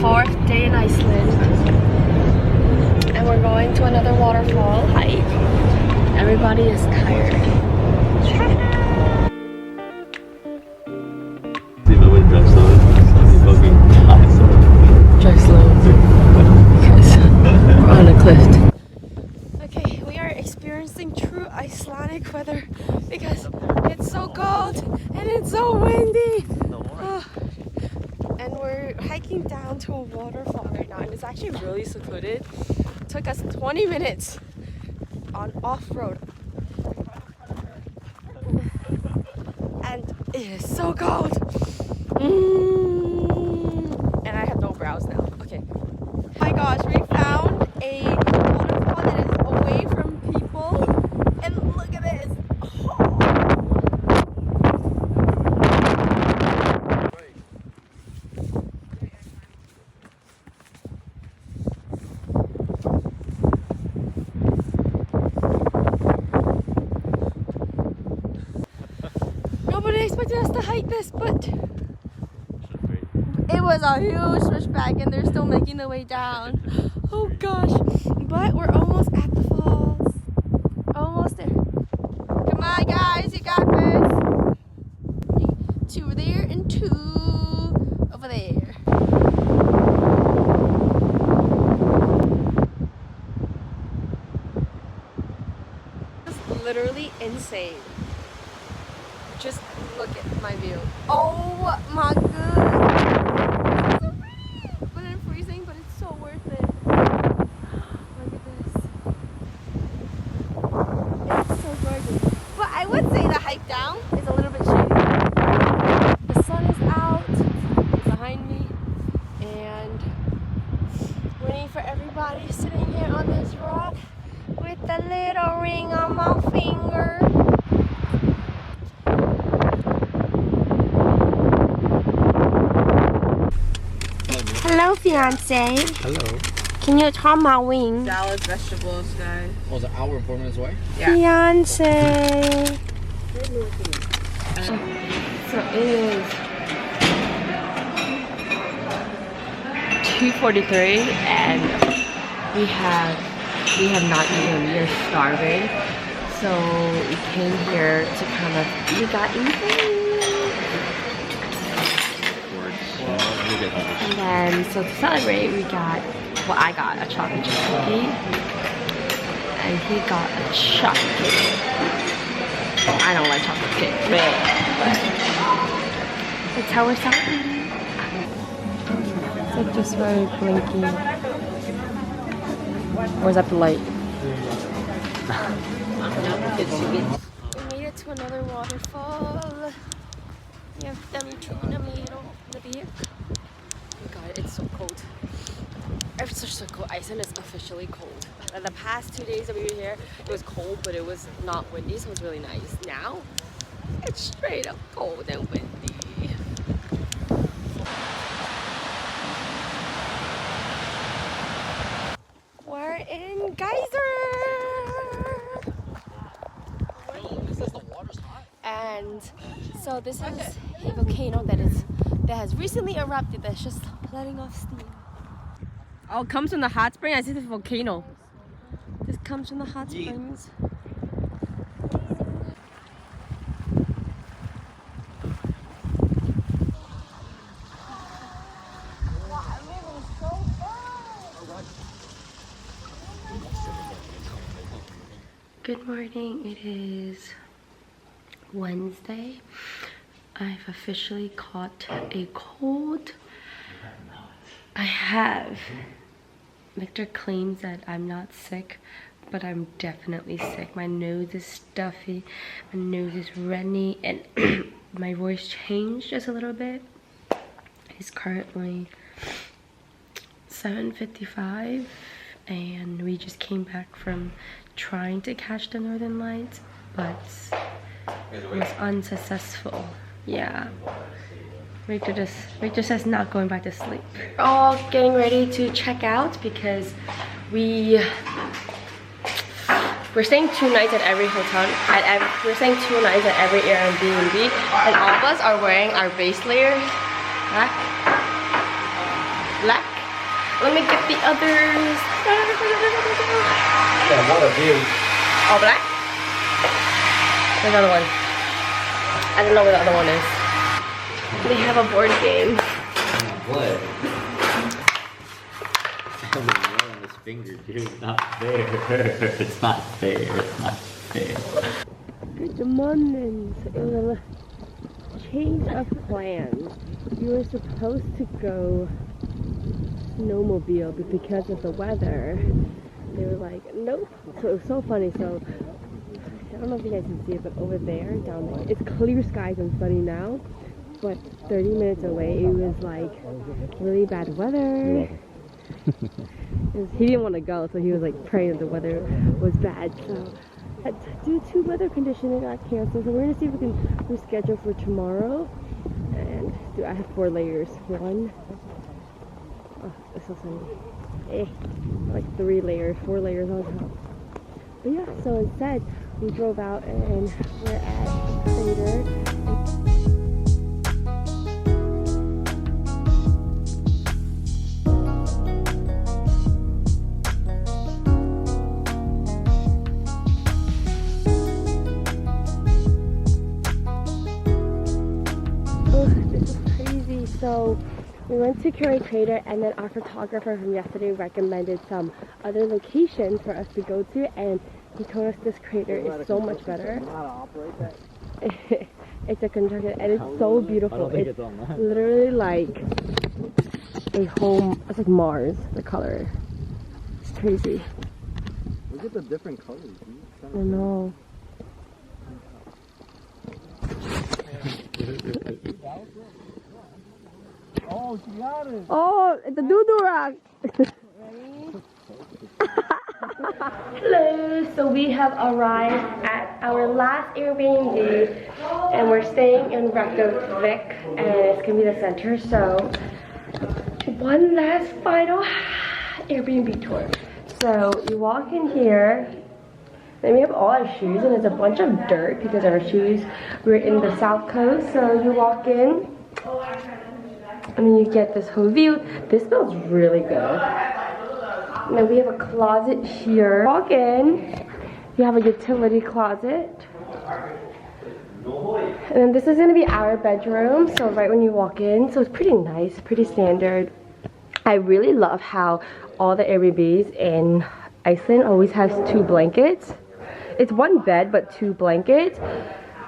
fourth day in Iceland, and we're going to another waterfall hike. Everybody is tired. Drive slow because we're on a cliff. Okay, we are experiencing true Icelandic weather because it's so cold and it's so windy. And we're hiking down to a waterfall right now, and it's actually really secluded. It took us 20 minutes on off-road. And it is so cold. And I have no brows now. Okay. Oh my gosh, we found a waterfall that is away from people. And look at this. Nobody expected us to hike this, but it was a huge switchback and they're still making their way down. Oh gosh. But we're almost at the falls. Almost there. Come on guys, you got this. 2 over there and 2 over there. It's literally insane. Just look at my view. Oh my goodness. It's so pretty. But I'm freezing, but it's so worth it. Look at this. It's so gorgeous. But I would say the hike down is a little bit shady. The sun is out behind me, and waiting for everybody sitting here on this rock with the little ring on my finger. Hello, fiance. Hello. Can you turn my wing? Dallas vegetables, guys. Oh, it's an hour and 4 minutes away? Yeah. Fiance. So it is 2:43 and we have not eaten. We are starving. So we came here to we got anything. And then, so to celebrate, I got a chocolate chip cookie, and he got a chocolate cake. I don't like chocolate cake, but that's how we're celebrating. It's just very blinky. Where's that the light? We made it to another waterfall. We have oh my god, it's so cold. It's so cold. Iceland is officially cold. And the past 2 days that we were here, it was cold, but it was not windy, so it was really nice. Now, it's straight up cold and windy. We're in Geyser! And so this is a volcano that has recently erupted, that's just letting off steam. Oh, it comes from the hot spring? I see the volcano. This comes from the hot springs. Good morning, it is Wednesday. I've officially caught a cold. I have. Victor claims that I'm not sick, but I'm definitely sick. My nose is stuffy, my nose is runny, and my voice changed just a little bit. It's currently 7:55, and we just came back from trying to catch the northern lights, but it was unsuccessful. Yeah. Victor says not going back to sleep. We're all getting ready to check out because we're staying 2 nights at every hotel. We're staying 2 nights at every Airbnb, and all of us are wearing our base layers. Black. Let me get the others. Yeah, what a view. All black? There's another one. I don't know where the other one is. They have a board game. What? I'm on this finger, dude. Not fair. It's not fair. It's not fair. Good morning. It was a change of plans. We were supposed to go snowmobile, but because of the weather, they were like, nope. So it was so funny. So I don't know if you guys can see it, but over there, down there, it's clear skies and sunny now. But 30 minutes away, it was like really bad weather. He didn't want to go, so he was like praying that the weather was bad. So due to weather condition, it got canceled. So we're gonna see if we can reschedule for tomorrow. And I have 4 layers. One. Oh, it's so sunny. Like 3 layers, 4 layers on top. But yeah, so instead we drove out and we're at the crater. So we went to Curry Crater, and then our photographer from yesterday recommended some other locations for us to go to, and he told us this crater is so much better. It's a construction, and it's so beautiful. It's literally like a home. It's like Mars, the color. It's crazy. Look at the different colors. I know. Oh, she got it. Oh, it's a doo-doo rock. Hello. So we have arrived at our last Airbnb, and we're staying in Reykjavik, and it's gonna be the center. So one last final Airbnb tour. So you walk in here. Then we have all our shoes, and there's a bunch of dirt because our shoes were in the south coast. So you walk in. And then you get this whole view. This smells really good. And then we have a closet here. Walk in. You have a utility closet. And then this is going to be our bedroom. So right when you walk in. So it's pretty nice, pretty standard. I really love how all the Airbnbs in Iceland always has 2 blankets. It's 1 bed, but 2 blankets.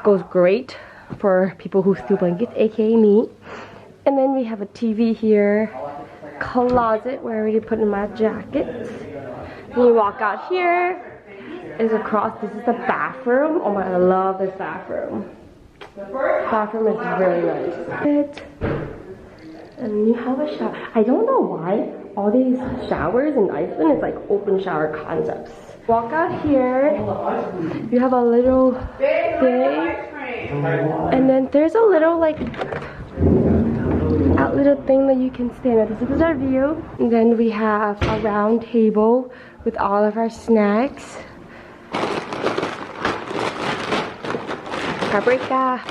Goes great for people who steal blankets, aka me. And then we have a TV here, closet where I already put in my jackets. When you walk out here, is across, this is the bathroom. Oh my, I love this bathroom. Bathroom is really nice. And you have a shower. I don't know why all these showers in Iceland is like open shower concepts. Walk out here, you have a little thing. And then there's a little like little thing that you can stand at. This is our view. And then we have a round table with all of our snacks. Paprika.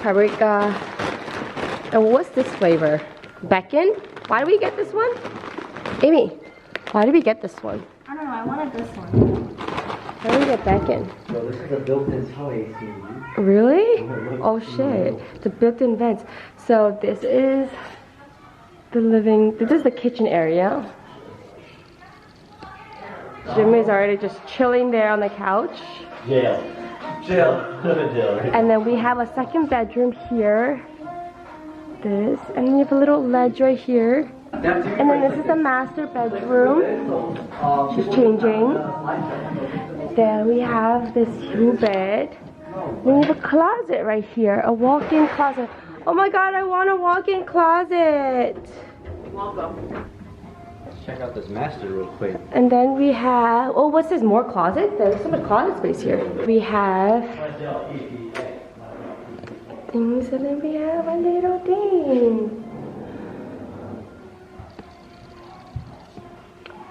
And what's this flavor? Bacon? Why did we get this one? Amy, why did we get this one? I don't know, I wanted this one. Why did we get bacon? So this is a built-in tower AC. Really? Oh shit. The built-in vents. So this is this is the kitchen area. Jimmy's already just chilling there on the couch. Jail. And then we have a second bedroom here. This. And then you have a little ledge right here. And then this is the master bedroom. She's changing. Then we have this huge bed. Then we have a closet right here. A walk-in closet. Oh my god, I want a walk-in closet. Welcome. Let's check out this master real quick. And then we have, oh, what's this? More closets? There's so much closet space here. We have things, and then we have a little thing.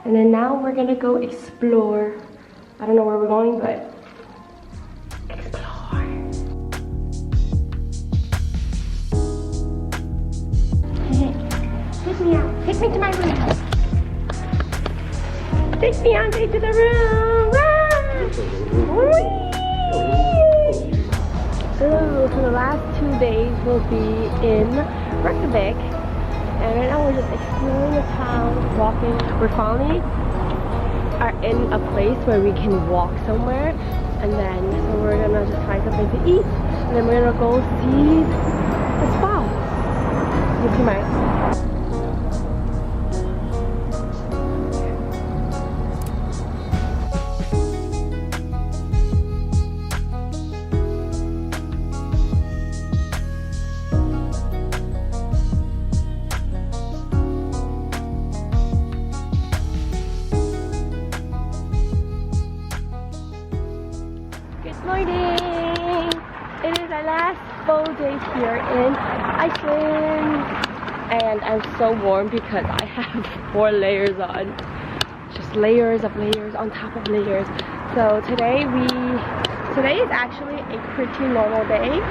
And then now we're gonna go explore. I don't know where we're going, but explore. Hey, take me out. Take me to my room. Take Beyonce to the room! So the last 2 days will be in Reykjavik, and right now we're just exploring the town, walking. We finally are in a place where we can walk somewhere, and then so we're gonna just find something to eat, and then we're gonna go see the spa. You see my morning! It is our last full day here in Iceland, and I'm so warm because I have 4 layers on. Just layers of layers on top of layers. So today is actually a pretty normal day.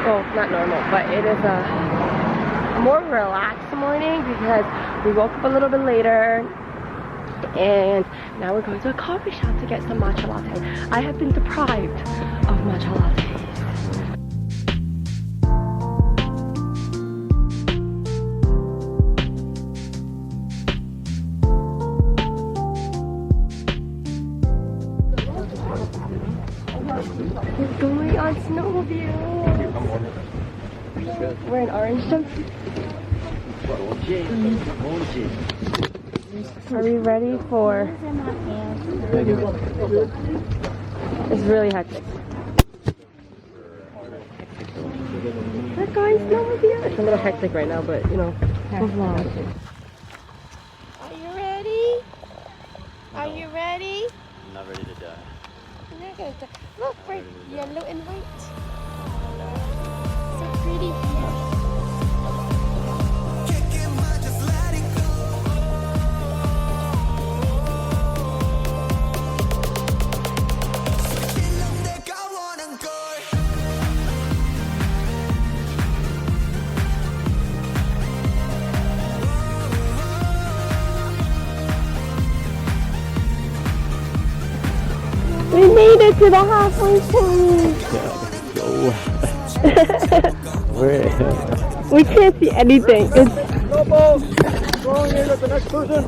Well, not normal, but it is a more relaxed morning because we woke up a little bit later. And now we're going to a coffee shop to get some matcha latte. I have been deprived of matcha lattes. We're going on snowmobile. We're in orange jumpsuit. Are we ready for... It's really hectic. We're going snowmobile. It's a little hectic right now, but you know, we'll vlog. Are you ready? Are you ready? I'm not ready to die. You're not gonna die. Look, we're yellow and white. So pretty. We made it to the halfway point! We can't see anything. It's Going in with the next person.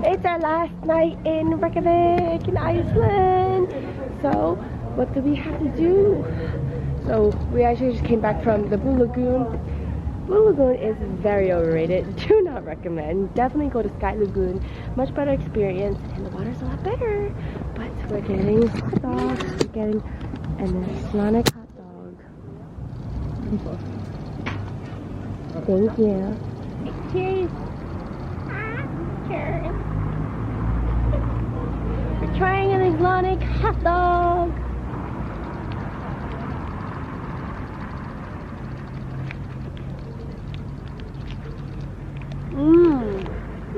It's our last night in Reykjavik in Iceland. So what do we have to do? So we actually just came back from the Blue Lagoon. Blue Lagoon is very overrated. Do not recommend. Definitely go to Sky Lagoon. Much better experience, and the water's a lot better. But we're getting hot dogs. We're getting an Icelandic hot dog. Thank you. Cheers. Cheers. We're trying an Icelandic hot dog.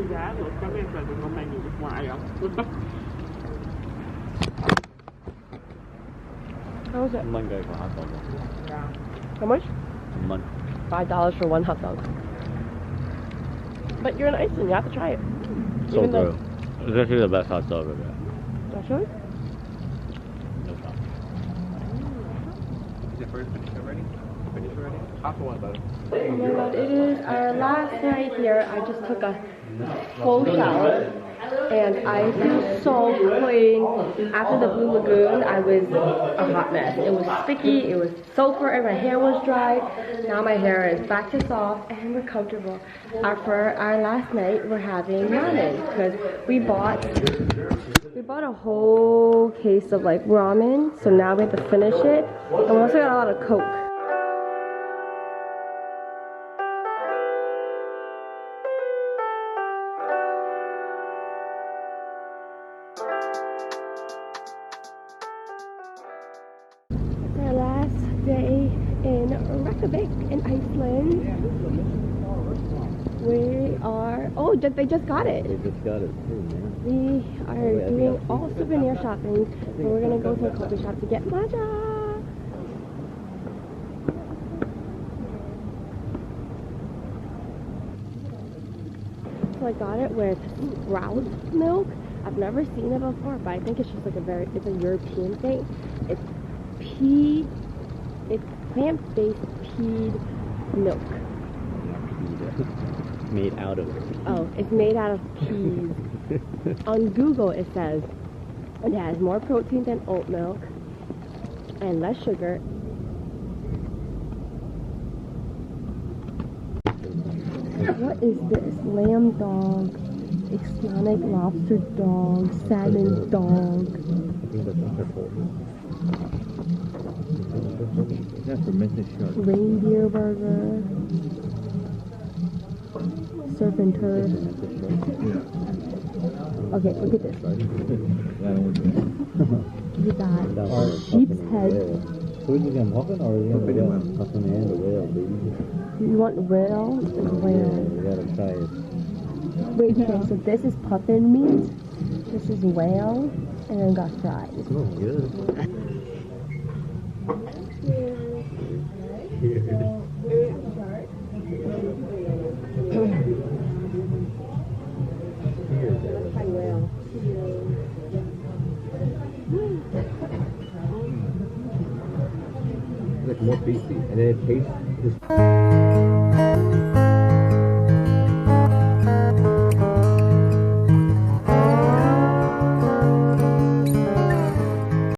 Giá của các em là con này nhìn nước ngoài không? How was it? One guy for hot dog. How much? One. $5 for one hot dog. But you're in Iceland, you have to try it. So good. It's actually the best hot dog ever. Actually? No problem. Is it first finish already? Finish already? Half one better. Oh my god, it is our last night here. I just took a full shower and I feel so clean. After the Blue Lagoon, I was a hot mess. It was sticky, it was sulfur, and my hair was dry. Now my hair is back to soft and we're comfortable. For our last night, we're having ramen because we bought a whole case of like ramen. So now we have to finish it, and we also got a lot of Coke. Our last day in Reykjavik in Iceland. We are, oh, they just got it. They just got it too, man. We are doing all souvenir shopping, and we're gonna go to a coffee shop to get matcha. So I got it with sprout milk. I've never seen it before, but I think it's just like it's a European thing. It's plant-based peed milk. Made out of it. Oh, it's made out of peas. On Google it says it has more protein than oat milk and less sugar. What is this? Lamb dog, Icelandic lobster dog, salmon dog. I think that's wonderful. That's fermented shark. Reindeer burger. Surf and turf. Okay, look at this. We got sheep's head. So is it gonna muffin or is it gonna be muffin and the whale, baby? You want whale? It's whale. We gotta try it. Wait, okay, so this is puffin meat. This is whale, and then got fries. Oh, good. It's like more beefy, and then it tastes.